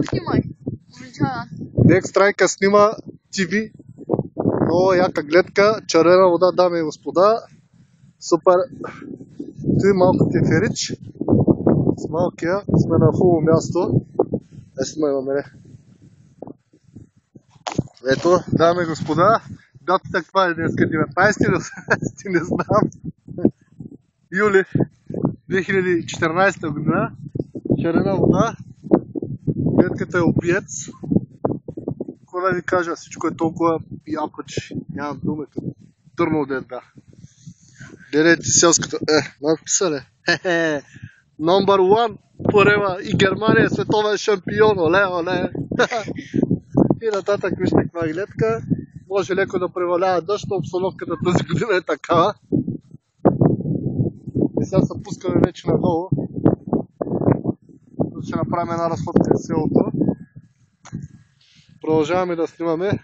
снимай. Next Strike снима ТВ. Много яка гледка. Червена вода, дами и господа. Супер. Той малко теферич. С малкия сме на хубаво място. Снимай мене. Ето, дами и господа. Датата каква е днес? 19 или 18? Не знам. Юли 2014 година. Червена вода. Гледката е обиец. Какво да ви кажа, всичко е толкова яко, че нямам думи като Търново ден, да. Гледайте селската... написали. Номер 1 порева и Германия е световен шампион, оле. И нататък вижте каква гледка. Може леко да превалява дъжд, но обстановката тази година е такава. И сега се пускаме вече надолу. Ще направим една разходка в селото. Продължаваме да снимаме.